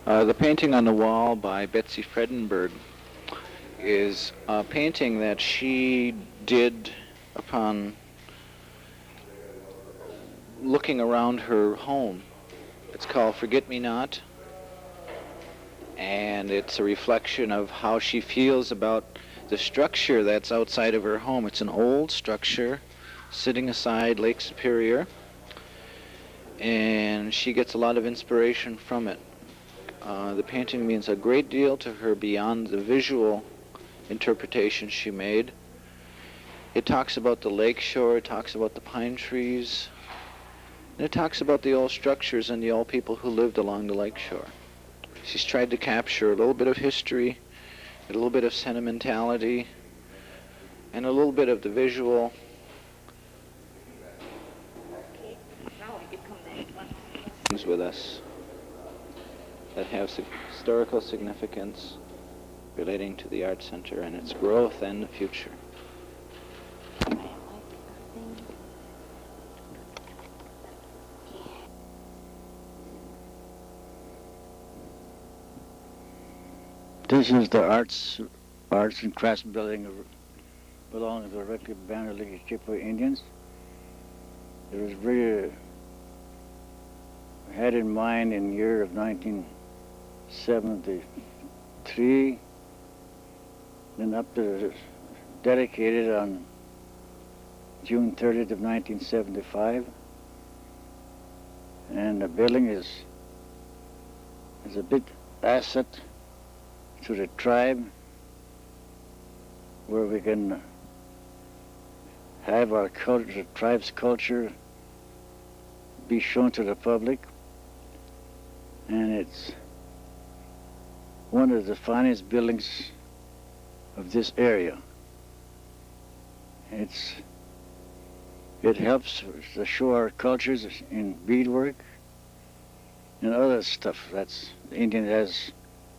The painting on the wall by Betsy Fredenberg is a painting that she did upon looking around her home. It's called Forget Me Not, and it's a reflection of how she feels about the structure that's outside of her home. It's an old structure sitting aside Lake Superior, and she gets a lot of inspiration from it. The painting means a great deal to her beyond the visual interpretation she made. It talks about the lake shore, it talks about the pine trees, and it talks about the old structures and the old people who lived along the lake shore. She's tried to capture a little bit of history, a little bit of sentimentality, and a little bit of the visual. Things with us that have historical significance relating to the Art Center and its growth and the future. This is the arts and crafts building belonging to the Red Cliff Banner League Chippewa Indians. It was really had in mind in the year of 1973, then up to dedicated on June 30th of 1975. And the building is a big asset to the tribe, where we can have our culture, the tribe's culture, be shown to the public. And it's one of the finest buildings of this area. It helps to show our cultures in beadwork and other stuff that's the Indian has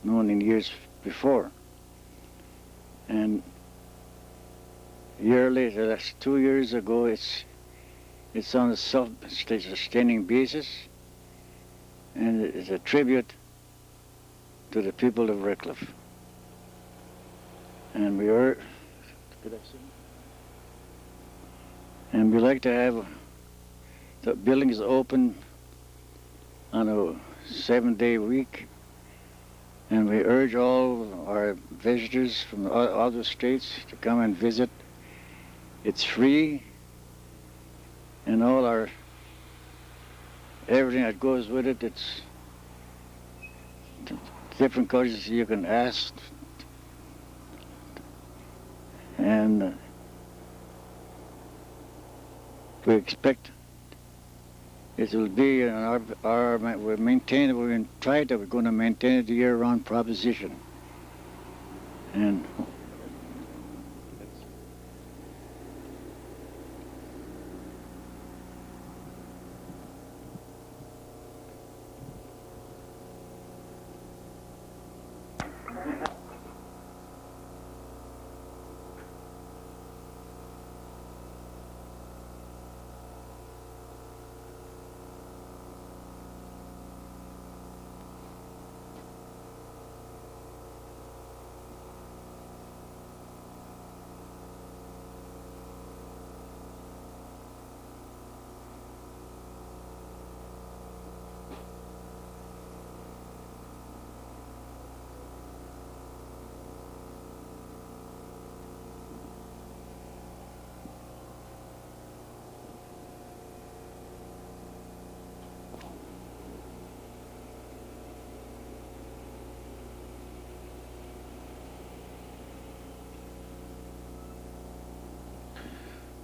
known in years before. And yearly, that's 2 years ago, it's on a self-sustaining basis, and it's a tribute to the people of Red Cliff. And we like to have the buildings open on a 7-day week, and we urge all our visitors from other states to come and visit. It's free, and everything that goes with it, it's different cultures you can ask. And we expect it will be in we're going to maintain it year-round proposition. And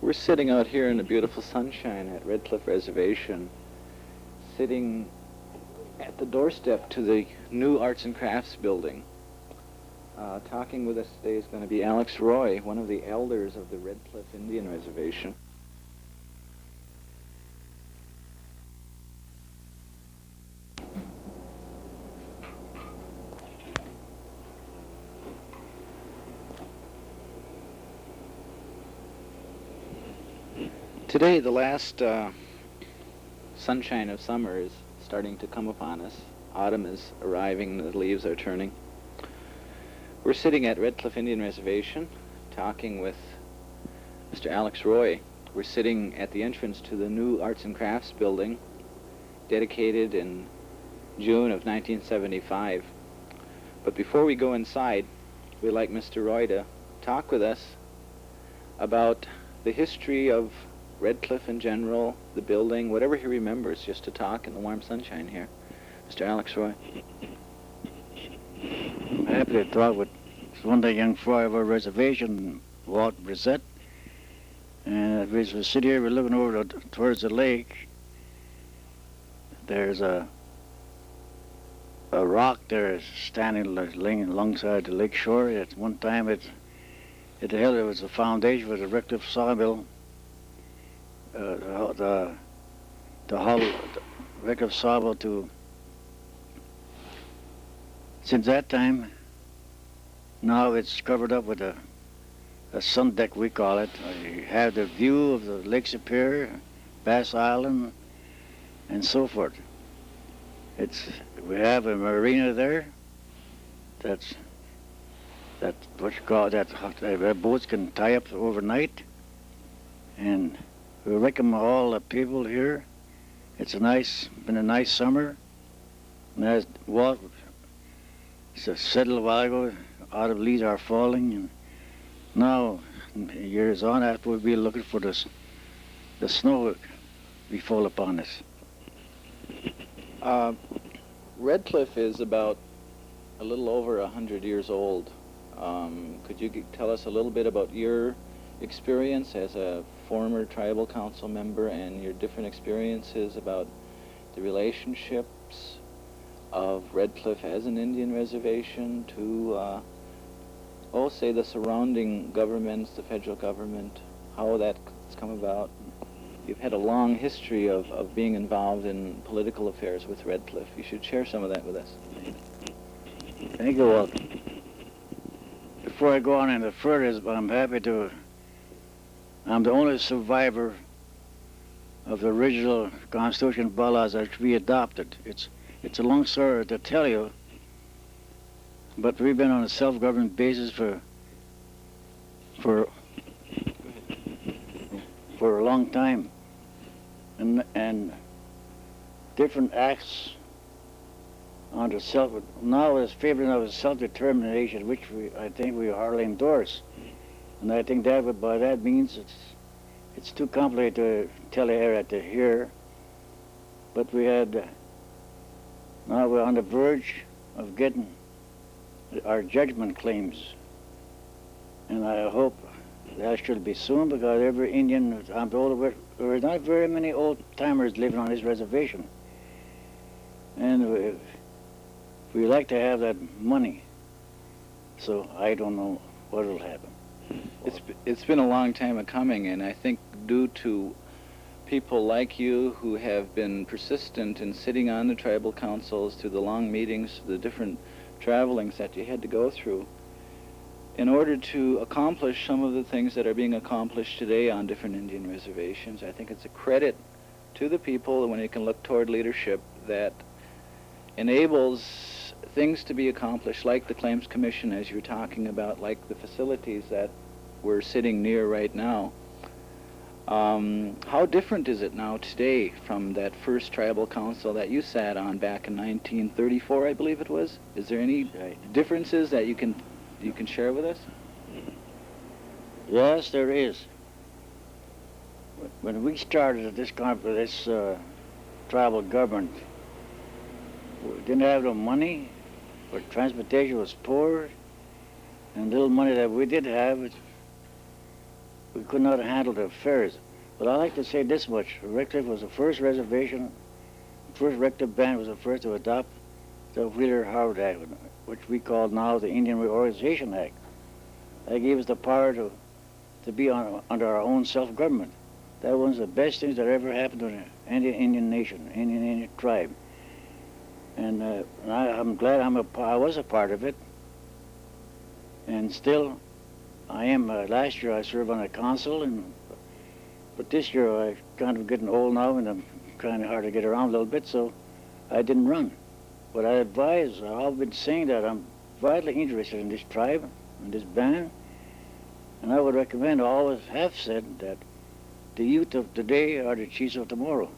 we're sitting out here in the beautiful sunshine at Red Cliff Reservation, sitting at the doorstep to the new Arts and Crafts building. Talking with us today is going to be Alex Roy, one of the elders of the Red Cliff Indian Reservation. Today, the last sunshine of summer is starting to come upon us. autumn is arriving, the leaves are turning. We're sitting at Red Cliff Indian Reservation talking with Mr. Alex Roy. We're sitting at the entrance to the new Arts and Crafts building, dedicated in June of 1975. But before we go inside, we'd like Mr. Roy to talk with us about the history of Red Cliff in general, the building, whatever he remembers, just to talk in the warm sunshine here. Mr. Alex Roy. I'm happy to talk with one of the young fry of our reservation, Walt Brissett. And as we sit here, we're looking over towards the lake. There's a rock there standing laying alongside the lake shore. At one time, it was the foundation for the Red Cliff sawmill. The Red Cliff sawmill since that time, now it's covered up with a sun deck, we call it. You have the view of the Lake Superior, Bass Island, and so forth. We have a marina there. That's what you call that. Boats can tie up overnight, and we welcome all the people here. It's been a nice summer. And as Walt said a little while ago, autumn leaves are falling, and now, years on, after we'll be looking for the snow we fall upon us. Red Cliff is about a little over 100 years old. Could you tell us a little bit about your experience as a former tribal council member and your different experiences about the relationships of Red Cliff as an Indian reservation to, say, the surrounding governments, the federal government, how that's come about? You've had a long history of being involved in political affairs with Red Cliff. You should share some of that with us. Thank you, Walt. Before I go on any further, I'm the only survivor of the original Constitution bylaws that we adopted. It's a long story to tell you, but we've been on a self-government basis for a long time, and different acts on the now is favoring of self-determination, which I think we hardly endorse, and I think that by that means it's too complicated to tell to hear, but now we're on the verge of getting our judgment claims, and I hope that should be soon, because every Indian, I'm told, there are not very many old-timers living on this reservation, and we like to have that money, so I don't know what will happen. It's been a long time coming, and I think due to people like you who have been persistent in sitting on the tribal councils, through the long meetings, the different travelings that you had to go through, in order to accomplish some of the things that are being accomplished today on different Indian reservations. I think it's a credit to the people when you can look toward leadership that enables things to be accomplished, like the Claims Commission, as you're talking about, like the facilities that we're sitting near right now. How different is it now today from that first tribal council that you sat on back in 1934, I believe it was? Is there any differences that you can share with us? Yes, there is. When we started this tribal government, we didn't have no money, but transportation was poor, and little money that we did have, we could not handle the affairs. But I like to say this much: Red Cliff was the first reservation, first Red Cliff band was the first to adopt the Wheeler-Howard Act, which we call now the Indian Reorganization Act. That gave us the power to be under our own self-government. That was the best things that ever happened to any Indian nation, any Indian tribe. And I'm glad I was a part of it. And still, I am. Last year I served on a council, but this year I'm kind of getting old now, and I'm kind of hard to get around a little bit, so I didn't run. what I advise, I've been saying that I'm vitally interested in this tribe, in this band, and I would recommend, I always have said that the youth of today are the chiefs of tomorrow.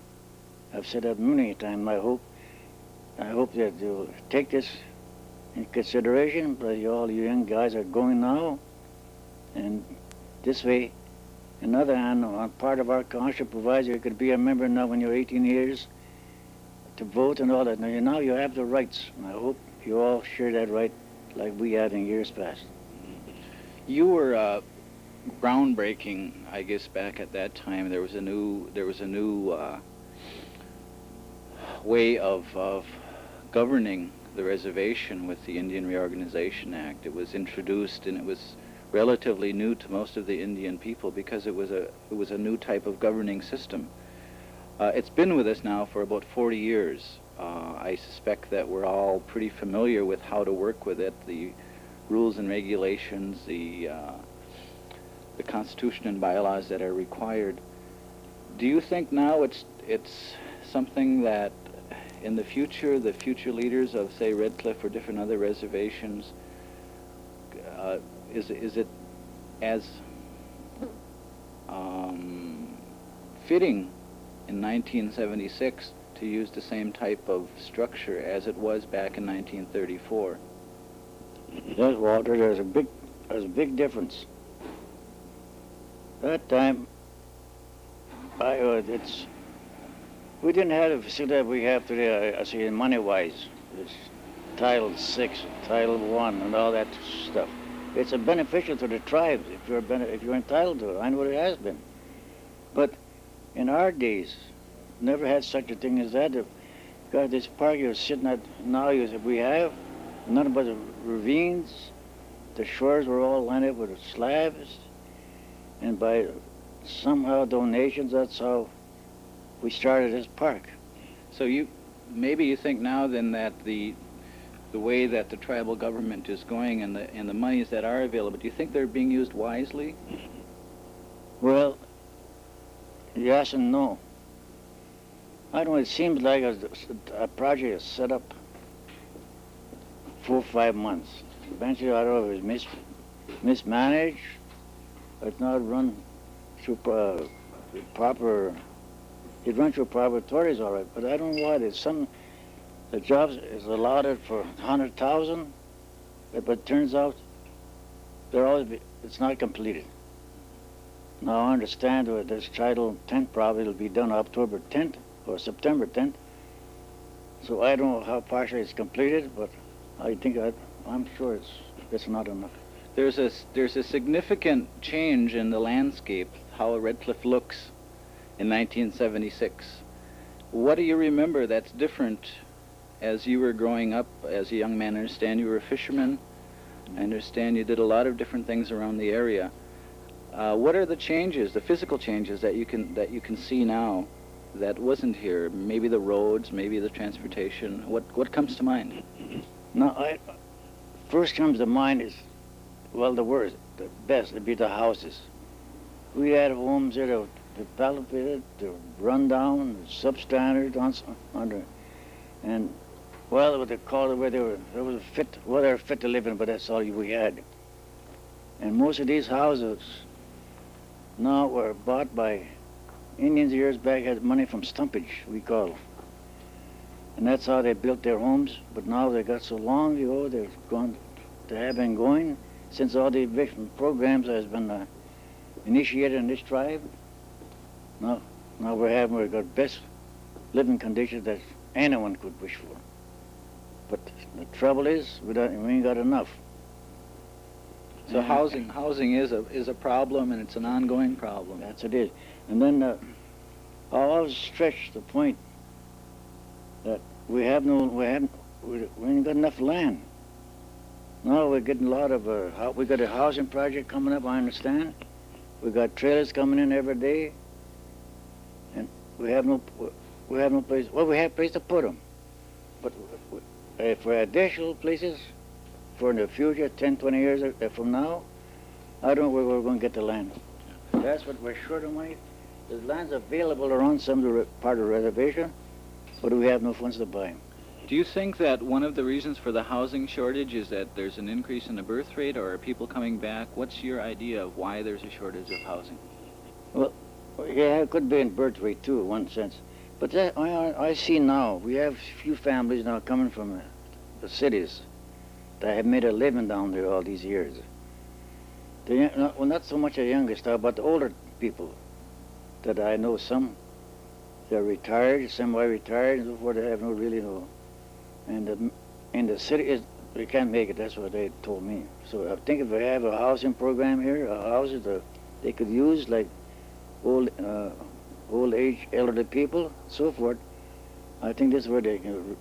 I've said that many times. I hope that you'll take this in consideration, but all you young guys are going now, and this way, another hand, on part of our constitution provides you could be a member now when you're 18 years to vote and all that. Now you have the rights, and I hope you all share that right like we had in years past. You were groundbreaking, I guess, back at that time. There was a new way of governing the reservation with the Indian Reorganization Act. It was introduced, and it was relatively new to most of the Indian people because it was a new type of governing system. It's been with us now for about 40 years. I suspect that we're all pretty familiar with how to work with it, the rules and regulations, the Constitution and bylaws that are required. Do you think now it's something that in the future leaders of, say, Red Cliff or different other reservations, is it as fitting in 1976 to use the same type of structure as it was back in 1934? Yes, Walter, there's a big difference. That time, we didn't have the facility that we have today. I see money-wise, it's Title VI, Title I, and all that stuff. It's a beneficial to the tribes if you're entitled to it. I know what it has been. But in our days, never had such a thing as that. Because this park you're sitting at now, we have none but the ravines. The shores were all lined up with slabs, and by somehow donations, that's how we started this park. So maybe you think now then that the way that the tribal government is going and the monies that are available, do you think they're being used wisely? Well, yes and no. I don't know, it seems like a project is set up 4 or 5 months. Eventually, I don't know if it's mismanaged, it's not run through proper, it runs through proper authorities, all right, but I don't know why. The jobs is allotted for 100,000, but it turns out it's not completed. Now I understand that this Title 10 probably will be done October 10th or September 10th. So I don't know how partially it's completed, but I'm sure it's not enough. There's a significant change in the landscape, how Red Cliff looks in 1976. What do you remember that's different as you were growing up as a young man? I understand you were a fisherman. I understand you did a lot of different things around the area. What are the changes, the physical changes that you can see now that wasn't here? Maybe the roads, maybe the transportation. What comes to mind? Now, first comes to mind is, well, the best would be the houses. We had homes that were dilapidated, they were run down, substandard, and well, what they called it, they were fit to live in, but that's all we had. And most of these houses now were bought by Indians years back, had money from stumpage, we call them. And that's how they built their homes, but now they got so long ago, they have been going since all the eviction programs has been initiated in this tribe. Now we've got best living conditions that anyone could wish for. But the trouble is, we ain't got enough. So housing is a problem, and it's an ongoing problem. That's it is. And then I always stretch the point that we ain't got enough land. Now we're getting a lot of, we got a housing project coming up, I understand. We got trailers coming in every day, and we have no place. Well, we have place to put them, but for additional places for in the future, 10, 20 years from now, I don't know where we're going to get the land. That's what we're short of money. There's lands available around some of the part of the reservation, but we have no funds to buy them. Do you think that one of the reasons for the housing shortage is that there's an increase in the birth rate, or are people coming back? What's your idea of why there's a shortage of housing? Well, yeah, it could be in birth rate too, in one sense. But that, I see now, we have few families now coming from the cities that have made a living down there all these years. Not so much the youngest, but the older people that I know, some, they're retired, semi-retired, and so forth, they have no really no. And in the city, we can't make it, that's what they told me. So I think if we have a housing program here, houses that they could use, like old age, elderly people, so forth, I think this is where they can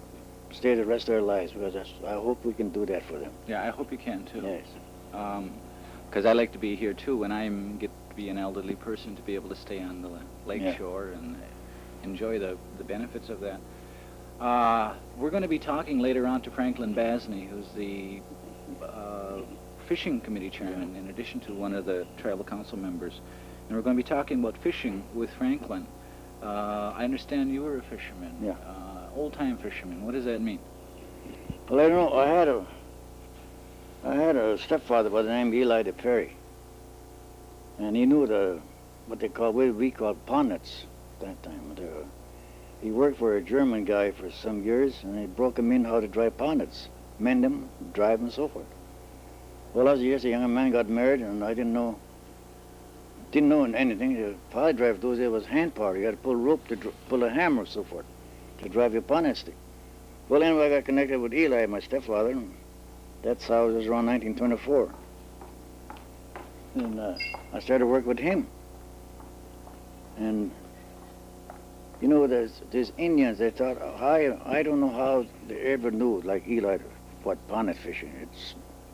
stay the rest of their lives, because I hope we can do that for them. Yeah, I hope you can too. Yes. Because I like to be here too when I get to be an elderly person, to be able to stay on the lake shore and enjoy the benefits of that. We're going to be talking later on to Franklin Basney, who's the fishing committee chairman, in addition to one of the tribal council members. And we're going to be talking about fishing with Franklin. I understand you were a fisherman. Yeah. Old-time fisherman. What does that mean? Well, I don't know. I had a stepfather by the name of Eli de Perry, and he knew what we called ponnets at that time. He worked for a German guy for some years, and he broke him in how to drive ponnets, mend them, drive them, and so forth. Well, as a young man got married, and I didn't know anything. The power drive those days was hand power. You had to pull rope to pull a hammer, and so forth, to drive your ponnet stick. Well, anyway, I got connected with Eli, my stepfather, and that's how it was around 1924. And I started work with him. And you know, there's Indians. They thought, I don't know how they ever knew, like Eli, what ponnet fishing.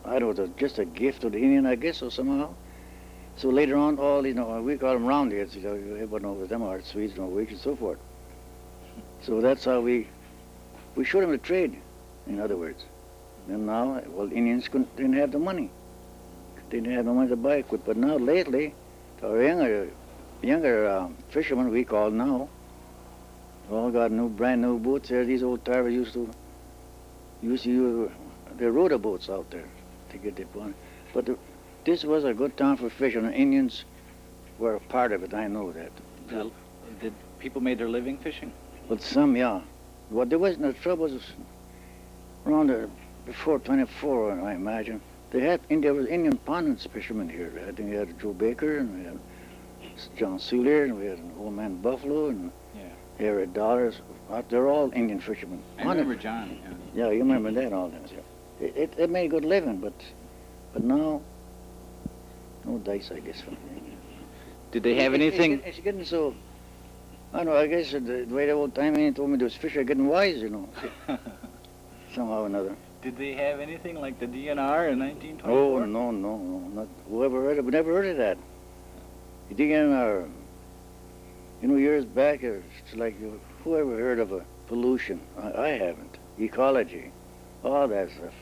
I don't know, just a gift of the Indian, I guess, or somehow. So later on, we call them roundheads. Everyone knows them are Swedes, Norwegians, and so forth. So that's how we showed them the trade, in other words. And now, well, Indians didn't have the money. They didn't have the money to buy equipment. But now, lately, our younger fishermen, we call now, all got brand new boats there. These old timers used to use their rudder boats out there to get their fun. But this was a good time for fishing. The Indians were a part of it. I know that. Did people made their living fishing? But some, yeah. What there wasn't the trouble was around before 24, I imagine. There was Indian ponnet fishermen here. I think we had Joe Baker, and we had John Sealer, and we had an old man Buffalo, and Harry Dollars. They're all Indian fishermen. I remember John. Yeah, you remember that, all them. Yeah. It made a good living, but now, no dice, I guess. Did they have anything? It's getting so. I don't know. I guess the way the old time he told me those fish are getting wise, somehow or another. Did they have anything like the DNR in 1924? Oh, no, not whoever heard of it. We never heard of that. The DNR, years back, it's like whoever heard of a pollution? I haven't. Ecology, all that stuff.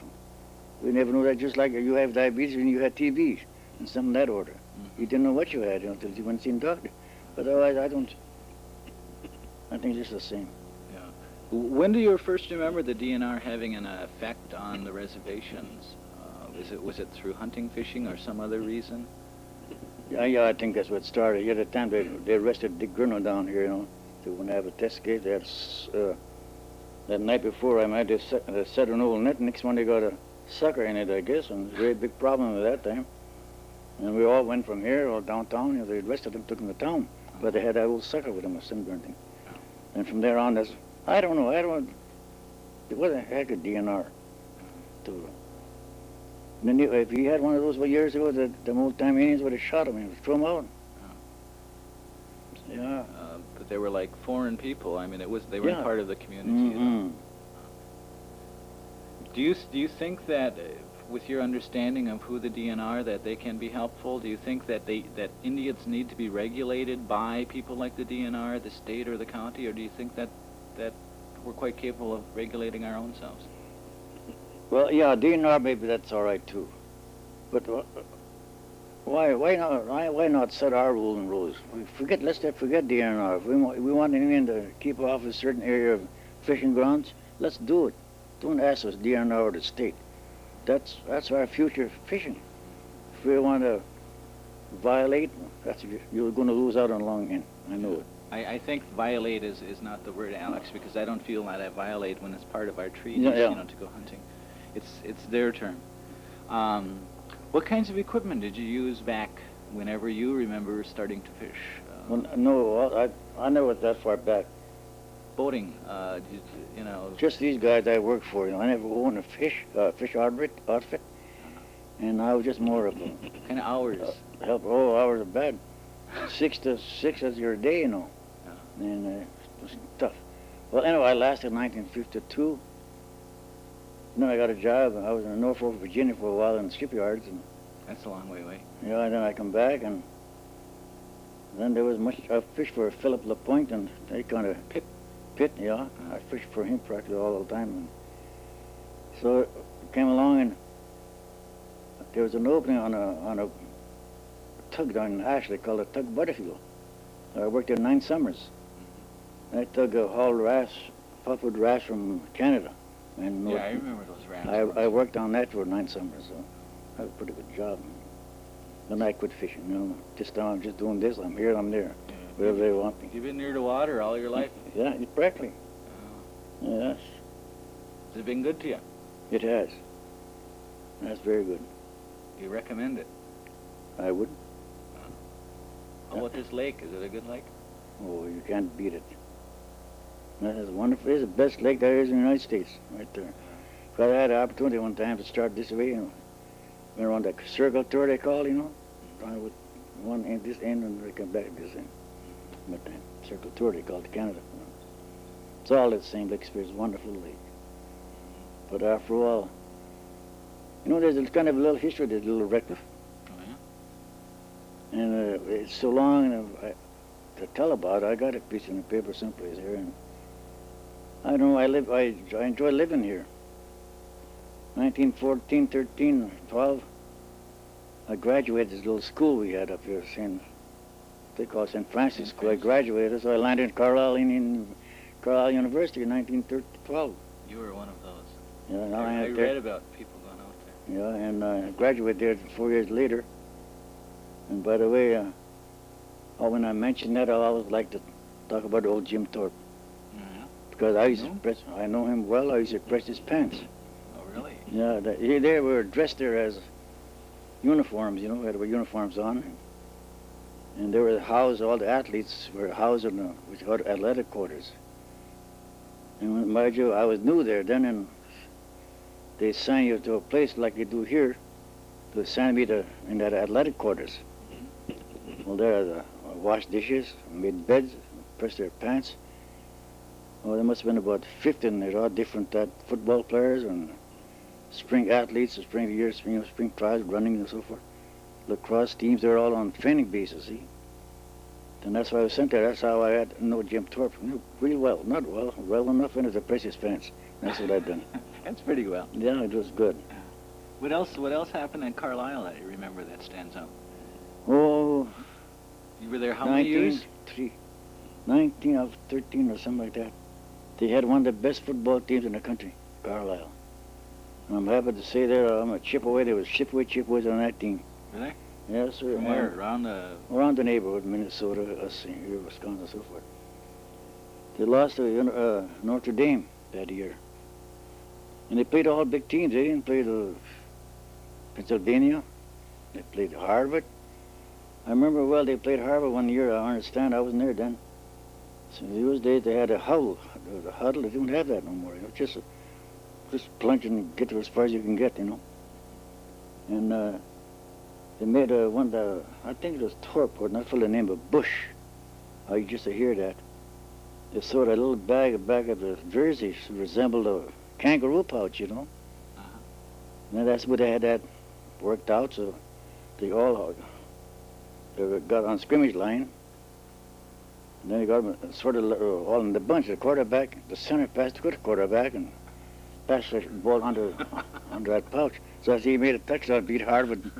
We never knew that. Just like you have diabetes and you had TB and something of that order. You didn't know what you had until you went to see the doctor. But otherwise, I think it's just the same. Yeah. When do you first remember the DNR having an effect on the reservations? Was it through hunting, fishing, or some other reason? Yeah, I think that's what started. At the time they arrested Dick Grinnell down here, They wouldn't have a test case. They had that night before, they set an old net. Next one they got a sucker in it, I guess, and it was a very big problem at that time. And we all went from here, all downtown. They arrested him, took him to town, but they had that old sucker with them, a sunburn thing. And from there on, I don't know. What the heck a DNR? Then if you had one of those years ago, the old-time Indians would have shot him and throw him out. Yeah. But they were like foreign people. I mean, they weren't part of the community. Mm-hmm. Do you think that, with your understanding of who the DNR, that they can be helpful? Do you think that that Indians need to be regulated by people like the DNR, the state or the county, or do you think that we're quite capable of regulating our own selves? Well, yeah, DNR, maybe that's all right too, but why not set our rules and rules? Let's forget DNR. If we want an Indian to keep off a certain area of fishing grounds, let's do it. Don't ask us DNR or the state. That's our future fishing. If we want to violate, you're going to lose out on long end. I know it. I think violate is not the word, Alex, because I don't feel that I violate when it's part of our treaties, Yeah. you know, to go hunting. It's their term. What kinds of equipment did you use back whenever you remember starting to fish? Well, no, I never went that far back. Boating, you know. Just these guys I work for, you know. I never owned a fish outfit, and I was just more of a What kind of hours? help. Oh, hours of bad. 6 to 6 as your day, you know. And it was tough. Well, anyway, I lasted 1952. Then I got a job. I was in Norfolk, Virginia for a while in the shipyards. And, That's a long way away. yeah, and then I come back, and then there was much. I fished for Philip LaPointe, and they kind of Pitt, yeah. I fished for him practically all the time. And so it came along, and there was an opening on a tug down in Ashley called a Tug Butterfield. I worked there 9 summers. I took a hauled wrasse, pulpwood wrasse from Canada. And Yeah, I remember those rafts. I worked on that for 9 summers, so I had a pretty good job. Then I quit fishing, you know. I'm just doing this. I'm here, I'm there, wherever they want me. You've been near the water all your life. Yeah, practically. Yes, Has it been good to you? it has. That's very good. You recommend it? I would. How about this lake? Is it a good lake? Oh, you can't beat it. That is wonderful. It's the best lake there is in the United States, right there. But I had an opportunity one time to start this way, you know. Went around the circle tour they call, you know. Trying with one end, this end, and they come back this end. But the circle tour they call it Canada. You know. It's all the same lake experience, wonderful lake. But after all, you know, there's a kind of a little history of this little Redcliffe. Oh, yeah? And it's so long to tell about it. I got a piece in the paper someplace here, and I don't know. I enjoy living here. 1914, 13, 12. I graduated this little school we had up here, they call it St. Francis School. I graduated, so I landed in Carlisle University in 1912. You were one of those. Yeah, now I had read about people going out there. Yeah, and I graduated there 4 years later. And by the way, when I mention that, I always like to talk about old Jim Thorpe. Yeah. Because I know him well. I used to press his pants. Oh, really? Yeah, they were dressed there as uniforms, you know, had uniforms on. And they were housed, all the athletes were housed in what's called athletic quarters. And mind you, I was new there then, and they signed you to a place like they do here. They signed me in that athletic quarters. Well, there I washed dishes, made beds, pressed their pants. Well, there must have been about 15. They're all different football players and spring athletes, spring trials, running and so forth. Lacrosse teams, they're all on training bases, see? And that's why I was sent there. That's how I had to know Jim Thorpe. Real well. Not well enough into the press his pants. That's what I've done. That's pretty well. Yeah, it was good. What else happened in Carlisle that you remember that stands out? Oh, You were there how many years? 19 of 13 or something like that. They had one of the best football teams in the country, Carlisle. And I'm happy to say there, I'm a Chippewa. There was Chippewas on that team. Really? Yes, sir. From where? Around the neighborhood, Minnesota, here, Wisconsin, and so forth. They lost to Notre Dame that year. And they played all big teams. They didn't play the Pennsylvania. They played Harvard. I remember well they played Harvard one year. I understand. I wasn't there then. So in those days they had a huddle. The huddle. They don't have that no more. You know, just plunge and get to as far as you can get. You know. And they made I think it was Thorpe, or not for the name, but Bush. I used to hear that. They sewed a little bag of the jersey resembled a kangaroo pouch, you know. And that's where they had that worked out. So they all got on scrimmage line. And then they got them sort of all in the bunch. The quarterback, the center passed to the quarterback and passed the ball under that pouch. So as he made a touchdown, beat Harvard.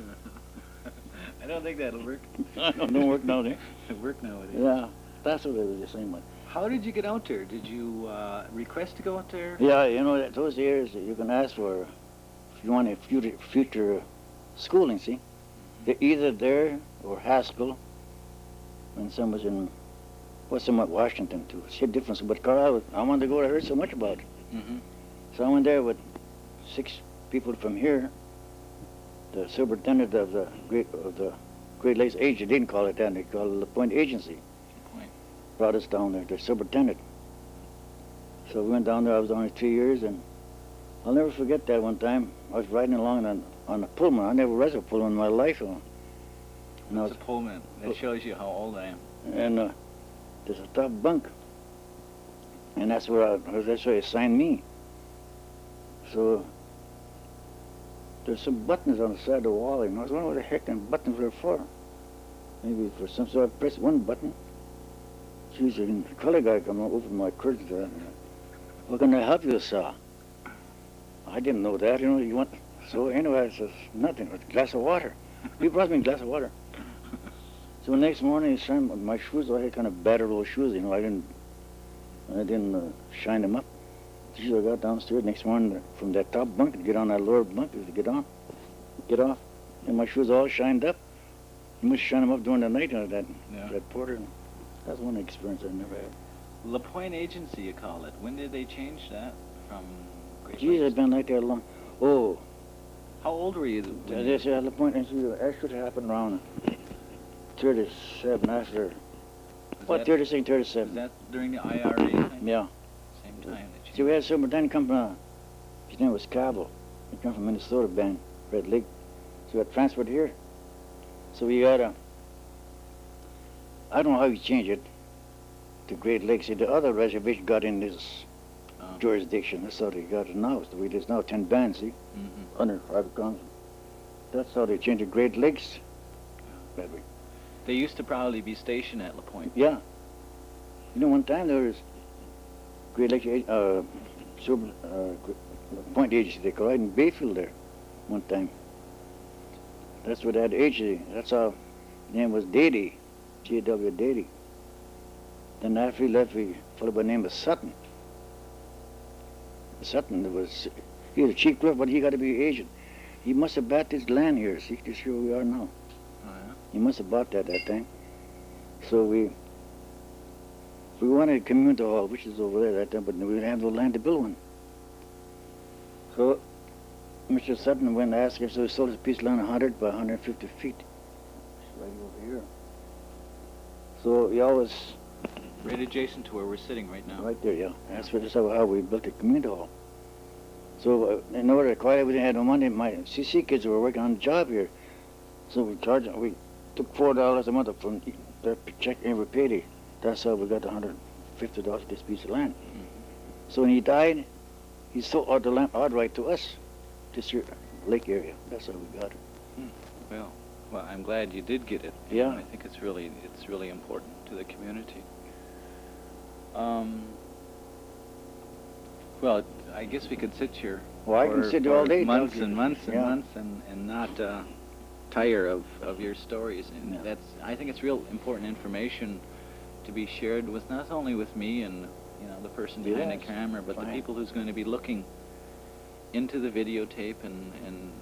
I don't think that'll work. Don't work nowadays. It work nowadays. Yeah, that's what they were just saying. How did you get out there? Did you request to go out there? Yeah, you know, those years you can ask for, if you want a future schooling, see? They're either there or Haskell, when some was in, somewhat Washington too. See a difference, but Carlisle, I wanted to go, I heard so much about it. Mm-hmm. So I went there with 6 people from here. The superintendent of the Great Lakes Agency, they didn't call it that, they called it the Point Agency. Point. Brought us down there, the superintendent. So we went down there, I was only 3 years, and I'll never forget that one time. I was riding along on a Pullman. I never rode a Pullman in my life. And It's a Pullman. That shows you how old I am. And there's a top bunk. And that's where that's where they assigned me. So there's some buttons on the side of the wall. You know, I was wondering what the heck the buttons were for. Maybe for some sort. I pressed one button. Geez, the color guy come up, opened my curtains. What can I help you, sir? I didn't know that. You know, you want. So anyway, I says nothing. A glass of water. He brought me a glass of water. So the next morning, he shined my shoes. I had kind of battered old shoes. You know, I didn't shine them up. So I got downstairs next morning from that top bunk to get on that lower bunk to get off, and my shoes all shined up. You must shine them up during the night on that porter. That's one experience I never had. La Pointe Agency, you call it. When did they change that from Great Geez, Lakes? I've been like that long. Oh, How old were you? they say La Pointe Agency. That should happen around 37 after. What, 36, 37. Was that during the IRA time? Yeah. Same time that you... See, we had a superintendent come from, his name was Cabell. He come from Minnesota, band, Red Lake. So we got transferred here. So we got I don't know how you change it to Great Lakes. See, the other reservation got in this jurisdiction. That's how they got it now. So there's now 10 bands, see, under private council. That's how they changed it. Great Lakes. They used to probably be stationed at La Pointe. Yeah. You know, one time there was Great Lakes, Point Agency, they call it, in Bayfield there, one time. That's what that agency, that's how, his name was Dady, G.W. Dady. Then after he left, we followed by the name of Sutton. Sutton, he was a chief clerk, but he got to be agent. He must have bought this land here, see, this is where we are now. Oh, yeah? He must have bought that time. So we wanted a community hall, which is over there that time, but we didn't have no land to build one. So Mr. Sutton went and asked us, so he sold his piece of land 100 by 150 feet. It's right over here. So he always... Right adjacent to where we're sitting right now. Right there, yeah. That's how we built the community hall. So in order to acquire, we didn't have no money. My CC kids were working on the job here. So we took $4 a month from their check every payday. That's how we got the $150 for this piece of land. So when he died, he sold all the land outright to us, this here lake area. That's how we got it. Well, I'm glad you did get it. Yeah. I think it's really important to the community. Well, I guess we could sit here. Well, I can sit here all day. Months and months and Yeah. months and not tire of your stories. And Yeah. I think it's real important information to be shared with not only with me and the person behind the Yes. camera, but the Fine. people who's going to be looking into the videotape and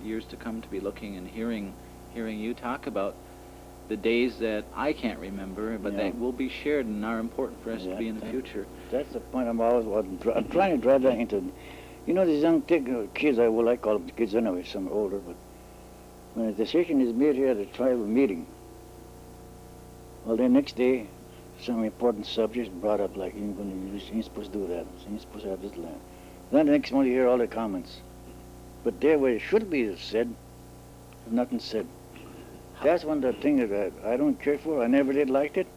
years to come to be looking and hearing you talk about the days that I can't remember, but Yeah. that will be shared and are important for us to Yeah, be in the future. That's the point I'm trying to drive that into. You know, these young kids, I call them kids anyway, some are older, but when a decision is made here at a tribal meeting, well, the next day, some important subjects brought up, like, you ain't supposed to do that, you ain't supposed to have this land. Then the next morning you hear all the comments. But there where it should be said, nothing said. That's one of the things that I don't care for. I never did like it.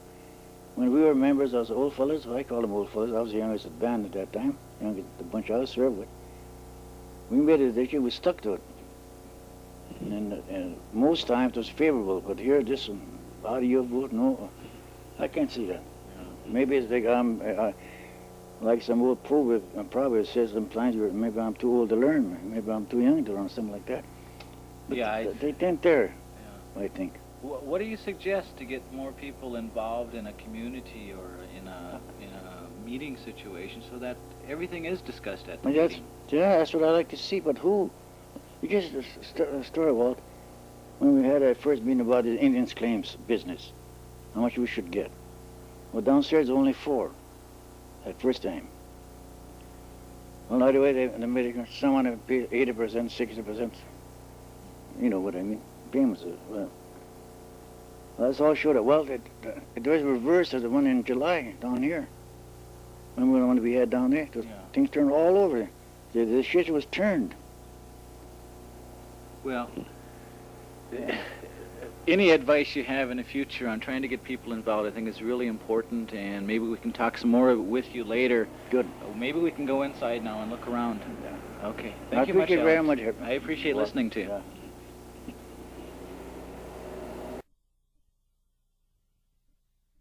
When we were members, I was old fellas. I call them old fellas. I was the youngest of the band at that time. Youngest, the bunch I was served with. We made a decision. We stuck to it. And most times it was favorable. But here, this one, how do you vote? No, I can't see that. Maybe it's like like some old proverb says sometimes, maybe I'm too old to learn. Maybe I'm too young to learn, something like that. But Yeah, they tend there. I think. What do you suggest to get more people involved in a community or in a meeting situation so that everything is discussed at the Well, meeting? that's what I like to see, but who? You just a story, Walt, when we had our first meeting about the Indians' claims business, how much we should get. Well, downstairs only 4 that first time. Well, right away, they made it, someone would pay 80%, 60%. You know what I mean? Payments. Well, that's all showed up. Well, it was reversed as the one in July down here. Remember the one we had down there? Yeah. Things turned all over. The shit was turned. Well, any advice you have in the future on trying to get people involved, I think is really important, and maybe we can talk some more with you later. Good. Maybe we can go inside now and look around. Yeah. Okay. I Thank you much, appreciate very Alex. much. I appreciate listening to you. Yeah.